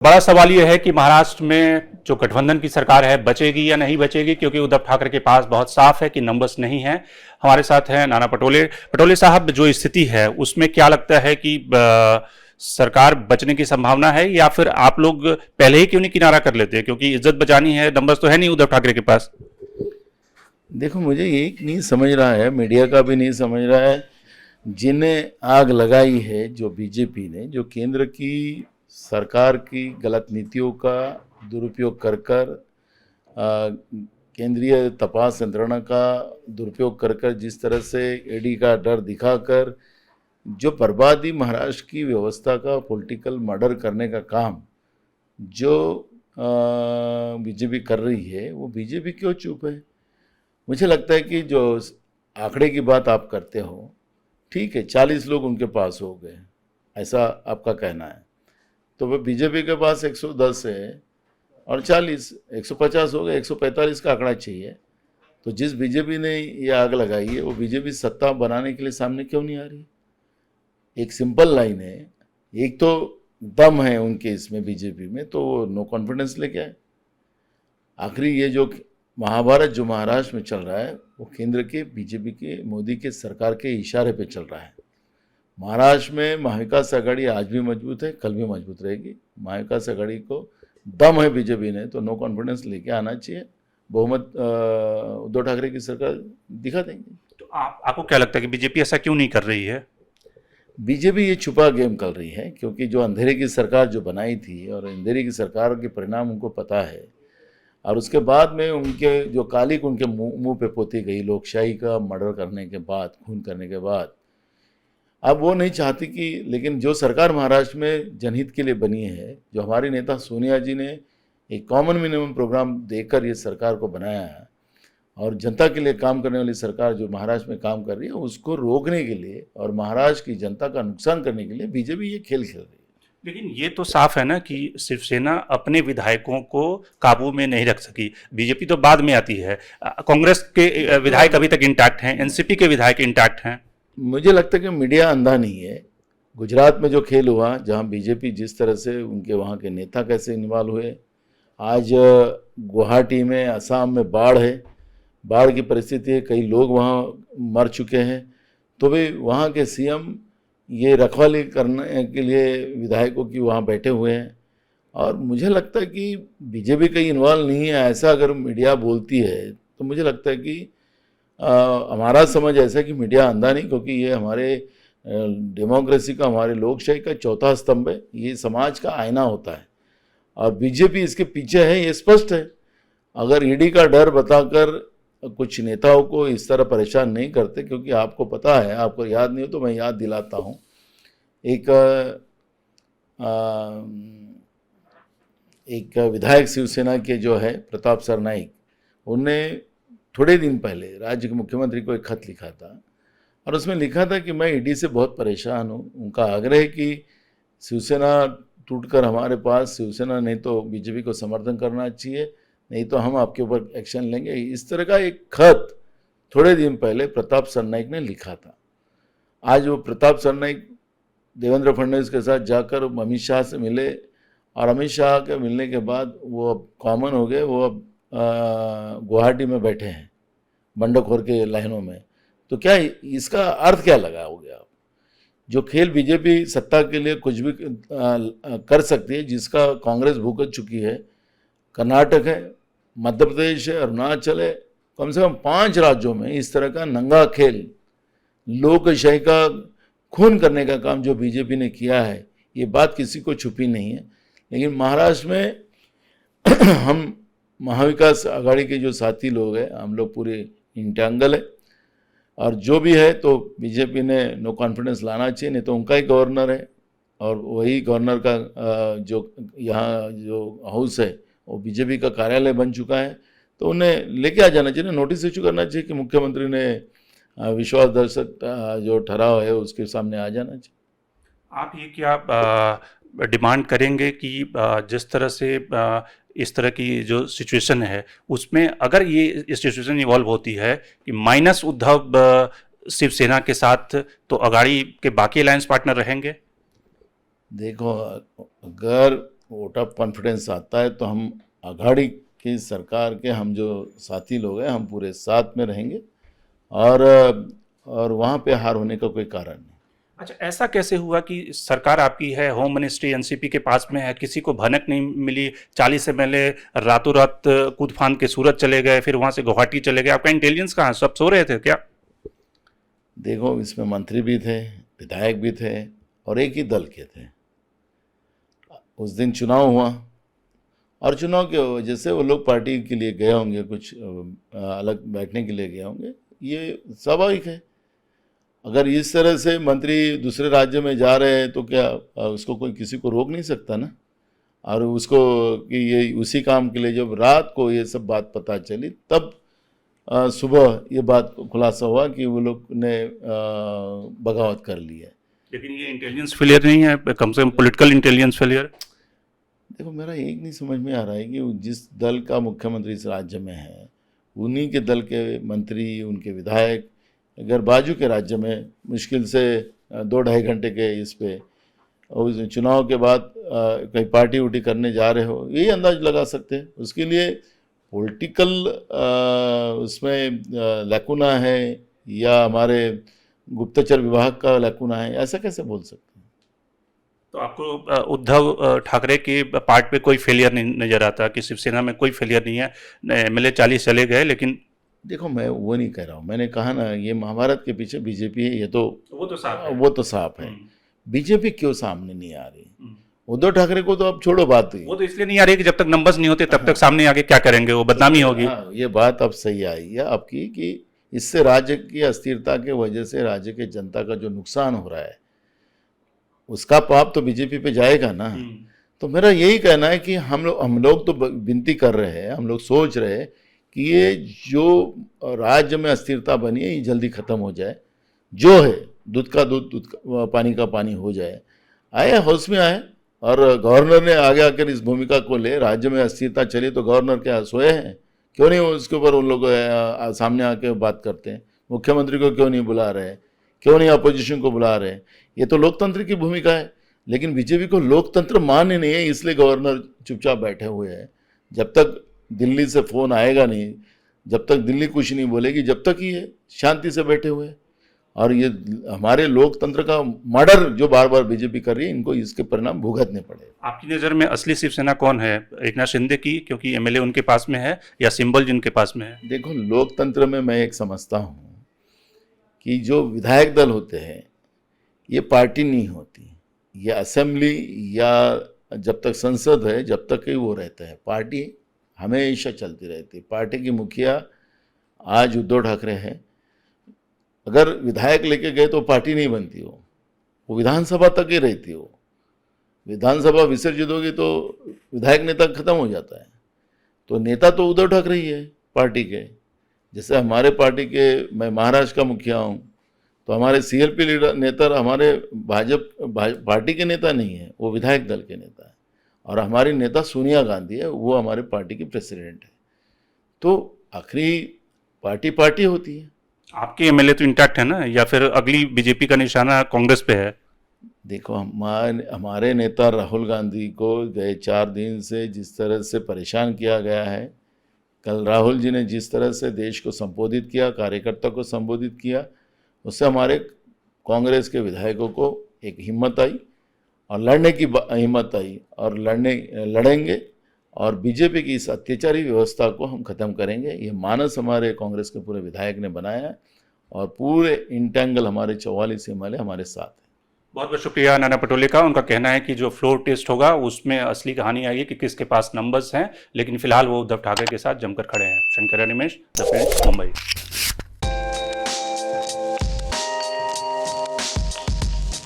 बड़ा सवाल यह है कि महाराष्ट्र में जो गठबंधन की सरकार है बचेगी या नहीं बचेगी, क्योंकि उद्धव ठाकरे के पास बहुत साफ है कि नंबर्स नहीं है। हमारे साथ हैं नाना पटोले। पटोले साहब, जो स्थिति है उसमें क्या लगता है कि सरकार बचने की संभावना है, या फिर आप लोग पहले ही क्यों नहीं किनारा कर लेते, क्योंकि इज्जत बचानी है, नंबर्स तो है नहीं उद्धव ठाकरे के पास। देखो, मुझे ये नहीं समझ रहा है, मीडिया का भी नहीं समझ रहा है, जिन्हें आग लगाई है जो बीजेपी ने, जो केंद्र की सरकार की गलत नीतियों का दुरुपयोग कर कर केंद्रीय तपास यंत्रणा का दुरुपयोग कर कर, जिस तरह से ईडी का डर दिखाकर जो बर्बादी महाराष्ट्र की व्यवस्था का पॉलिटिकल मर्डर करने का काम जो बीजेपी कर रही है, वो बीजेपी क्यों चुप है? मुझे लगता है कि जो आंकड़े की बात आप करते हो, ठीक है, 40 लोग उनके पास हो गए, ऐसा आपका कहना है, तो वह बीजेपी के पास 110 है और 40 150 हो गए, 145 का आंकड़ा चाहिए। तो जिस बीजेपी ने ये आग लगाई है, वो बीजेपी सत्ता बनाने के लिए सामने क्यों नहीं आ रही? एक सिंपल लाइन है, एक तो दम है उनके इसमें बीजेपी में, तो वो नो कॉन्फिडेंस लेके आए। आखिरी ये जो महाभारत जो महाराष्ट्र में चल रहा है, वो केंद्र के बीजेपी के मोदी के सरकार के इशारे पे चल रहा है। महाराष्ट्र में महाविकास आघाड़ी आज भी मजबूत है, कल भी मजबूत रहेगी। महाविकास आघाड़ी को दम है बीजेपी ने, तो नो कॉन्फिडेंस लेके आना चाहिए, बहुमत उद्धव ठाकरे की सरकार दिखा देंगे। तो आपको क्या लगता है कि बीजेपी ऐसा क्यों नहीं कर रही है? बीजेपी ये छुपा गेम कर रही है, क्योंकि जो अंधेरे की सरकार जो बनाई थी, और अंधेरे की सरकार के परिणाम उनको पता है, और उसके बाद में उनके जो कालिक उनके मुंह पे पोती गई लोकशाही का मर्डर करने के बाद, खून करने के बाद, अब वो नहीं चाहती कि, लेकिन जो सरकार महाराष्ट्र में जनहित के लिए बनी है, जो हमारी नेता सोनिया जी ने एक कॉमन मिनिमम प्रोग्राम देकर ये सरकार को बनाया है, और जनता के लिए काम करने वाली सरकार जो महाराष्ट्र में काम कर रही है, उसको रोकने के लिए और महाराष्ट्र की जनता का नुकसान करने के लिए बीजेपी ये खेल खेल रही है। लेकिन ये तो साफ है ना कि शिवसेना अपने विधायकों को काबू में नहीं रख सकी। बीजेपी तो बाद में आती है। कांग्रेस के विधायक अभी तक इंटैक्ट हैं, एनसीपी के विधायक इंटैक्ट हैं। मुझे लगता है कि मीडिया अंधा नहीं है। गुजरात में जो खेल हुआ, जहां बीजेपी जिस तरह से उनके वहां के नेता कैसे इन्वॉल्व हुए, आज गुवाहाटी में, असम में बाढ़ है, बाढ़ की परिस्थिति है, कई लोग वहां मर चुके हैं, तो भी वहां के सीएम ये रखवाली करने के लिए विधायकों की वहाँ बैठे हुए हैं। और मुझे लगता है कि बीजेपी कहीं इन्वॉल्व नहीं है, ऐसा अगर मीडिया बोलती है तो मुझे लगता है कि हमारा समझ ऐसा है कि मीडिया अंधा नहीं, क्योंकि ये हमारे डेमोक्रेसी का, हमारे लोकशाही का चौथा स्तंभ है, ये समाज का आईना होता है, और बीजेपी इसके पीछे है, ये स्पष्ट है। अगर ईडी का डर बताकर कुछ नेताओं को इस तरह परेशान नहीं करते, क्योंकि आपको पता है, आपको याद नहीं हो तो मैं याद दिलाता हूँ, एक विधायक शिवसेना के जो है प्रताप सरनाईक, उनने थोड़े दिन पहले राज्य के मुख्यमंत्री को एक खत लिखा था, और उसमें लिखा था कि मैं ईडी से बहुत परेशान हूँ। उनका आग्रह है कि शिवसेना टूटकर हमारे पास, शिवसेना नहीं तो बीजेपी को समर्थन करना चाहिए, नहीं तो हम आपके ऊपर एक्शन लेंगे। इस तरह का एक खत थोड़े दिन पहले प्रताप सरनाईक ने लिखा था। आज वो प्रताप सरनाईक देवेंद्र फडणवीस के साथ जाकर अमित शाह से मिले, और अमित शाह के मिलने के बाद वो अब कॉमन हो गए, वो अब गुवाहाटी में बैठे हैं बंडखोर के लाइनों में। तो क्या इसका अर्थ क्या लगाओगे आप? जो खेल बीजेपी सत्ता के लिए कुछ भी कर सकती है, जिसका कांग्रेस भुगत चुकी है, कर्नाटक है, मध्य प्रदेश है, अरुणाचल है, कम से कम 5 राज्यों में इस तरह का नंगा खेल, लोकशाही का खून करने का काम जो बीजेपी ने किया है, ये बात किसी को छुपी नहीं है। लेकिन महाराष्ट्र में हम महाविकास आघाड़ी के जो साथी लोग हैं, हम लोग पूरे इंटैंगल है, और जो भी है तो बीजेपी ने नो कॉन्फिडेंस लाना चाहिए, नहीं तो उनका ही गवर्नर है, और वही गवर्नर का जो यहाँ जो हाउस है वो बीजेपी का कार्यालय बन चुका है, तो उन्हें लेके आ जाना चाहिए, नोटिस इशू करना चाहिए कि मुख्यमंत्री ने विश्वासदर्शक जो ठहराव है उसके सामने आ जाना चाहिए। आप ये क्या डिमांड करेंगे कि जिस तरह से इस तरह की जो सिचुएशन है उसमें अगर ये इस सिचुएशन इवॉल्व होती है कि माइनस उद्धव शिवसेना के साथ, तो अगाड़ी के बाकी अलायंस पार्टनर रहेंगे? देखो, अगर वोट ऑफ कॉन्फिडेंस आता है तो हम आघाड़ी की सरकार के हम जो साथी लोग हैं हम पूरे साथ में रहेंगे और वहाँ पे हार होने का कोई कारण नहीं। अच्छा, ऐसा कैसे हुआ कि सरकार आपकी है, होम मिनिस्ट्री एनसीपी के पास में है, किसी को भनक नहीं मिली, 40 एमएलए रातों रात कूद फांद के सूरत चले गए, फिर वहां से गुवाहाटी चले गए, आपका इंटेलिजेंस कहाँ? सब सो रहे थे क्या? देखो, इसमें मंत्री भी थे, विधायक भी थे और एक ही दल के थे। उस दिन चुनाव हुआ और चुनाव की वजह से वो लोग पार्टी के लिए गए होंगे, कुछ अलग बैठने के लिए गए होंगे, ये स्वाभाविक है। अगर इस तरह से मंत्री दूसरे राज्य में जा रहे हैं तो क्या उसको कोई किसी को रोक नहीं सकता ना। और उसको कि ये उसी काम के लिए जब रात को ये सब बात पता चली तब सुबह ये बात खुलासा हुआ कि वो लोग ने बगावत कर ली है। लेकिन ये इंटेलिजेंस फेलियर नहीं है, कम से कम पॉलिटिकल इंटेलिजेंस फेलियर? देखो, मेरा एक नहीं समझ में आ रहा है कि जिस दल का मुख्यमंत्री इस राज्य में है उन्हीं के दल के मंत्री, उनके विधायक अगर बाजू के राज्य में मुश्किल से 2-2.5 घंटे के इस पे और चुनाव के बाद कहीं पार्टी उटी करने जा रहे हो, यही अंदाज लगा सकते हैं। उसके लिए पॉलिटिकल उसमें लैकुना है या हमारे गुप्तचर विभाग का लैकुना है, ऐसा कैसे बोल सकते हैं? तो आपको उद्धव ठाकरे के पार्ट पे कोई फेलियर नहीं नजर आता कि शिवसेना में कोई फेलियर नहीं है, एमएलए 40 चले गए? लेकिन देखो, मैं वो नहीं कह रहा हूँ, मैंने कहा ना ये महाभारत के पीछे बीजेपी है, ये तो वो तो साफ है। वो तो साफ है। बीजेपी क्यों सामने नहीं आ रही? उद्धव ठाकरे को तो अब छोड़ो बात ही, वो तो इसलिए नहीं आ रही कि जब तक नंबर्स नहीं होते तब तक सामने आके क्या करेंगे, वो बदनामी होगी। हाँ, ये बात अब सही आई है आपकी कि इससे राज्य की अस्थिरता के वजह से राज्य के जनता का जो नुकसान हो रहा है उसका पाप तो बीजेपी पे जाएगा ना। तो मेरा यही कहना है कि हम लोग तो विनती कर रहे हैं, हम लोग सोच रहे हैं कि ये जो राज्य में अस्थिरता बनी है ये जल्दी ख़त्म हो जाए, जो है दूध का पानी का पानी हो जाए। आए हाउस में आए और गवर्नर ने आगे आकर इस भूमिका को ले, राज्य में अस्थिरता चली तो गवर्नर क्या सोए हैं? क्यों नहीं उसके ऊपर उन लोग सामने आके बात करते हैं? मुख्यमंत्री को क्यों नहीं बुला रहे, क्यों नहीं अपोजिशन को बुला रहे? ये तो लोकतंत्र की भूमिका है, लेकिन बीजेपी को लोकतंत्र मान्य नहीं है, इसलिए गवर्नर चुपचाप बैठे हुए हैं। जब तक दिल्ली से फ़ोन आएगा नहीं, जब तक दिल्ली कुछ नहीं बोलेगी, जब तक ये शांति से बैठे हुए। और ये हमारे लोकतंत्र का मर्डर जो बार बार बीजेपी कर रही है, इनको इसके परिणाम भुगतने पड़े। आपकी नज़र में असली शिवसेना कौन है? एकनाथ शिंदे की, क्योंकि एमएलए उनके पास में है, या सिंबल जिनके पास में है? देखो, लोकतंत्र में मैं एक समझता हूँ कि जो विधायक दल होते हैं ये पार्टी नहीं होती, ये असेंबली या जब तक संसद है जब तक ही वो रहता है, पार्टी हमेशा चलती रहती है। पार्टी की मुखिया आज उद्धव ठाकरे हैं, अगर विधायक लेके गए तो पार्टी नहीं बनती, वो विधानसभा तक ही रहती हो। विधानसभा विसर्जित होगी तो विधायक नेता खत्म हो जाता है। तो नेता तो उद्धव ठाकरे ही है पार्टी के। जैसे हमारे पार्टी के, मैं महाराष्ट्र का मुखिया हूँ, तो हमारे सीएलपी लीडर नेता हमारे पार्टी के नेता नहीं है, वो विधायक दल के नेता है। और हमारी नेता सोनिया गांधी है, वो हमारे पार्टी की प्रेसिडेंट है। तो आखिरी पार्टी होती है। आपके एमएलए तो इंटैक्ट है ना, या फिर अगली बीजेपी का निशाना कांग्रेस पे है? देखो, हमारे नेता राहुल गांधी को गए 4 दिन से जिस तरह से परेशान किया गया है, कल राहुल जी ने जिस तरह से देश को संबोधित किया, कार्यकर्ता को संबोधित किया, उससे हमारे कांग्रेस के विधायकों को एक हिम्मत आई और लड़ने की हिम्मत आई, और लड़ेंगे और बीजेपी की इस अत्याचारी व्यवस्था को हम ख़त्म करेंगे। ये मानस हमारे कांग्रेस के पूरे विधायक ने बनाया है और पूरे इंटेंगल हमारे 44 एमएलए हमारे साथ हैं। बहुत बहुत शुक्रिया नाना पटोले का। उनका कहना है कि जो फ्लोर टेस्ट होगा उसमें असली कहानी आएगी कि किसके पास नंबर्स हैं, लेकिन फिलहाल वो उद्धव ठाकरे के साथ जमकर खड़े हैं। शंकर निमेश, द प्रिंस, मुंबई।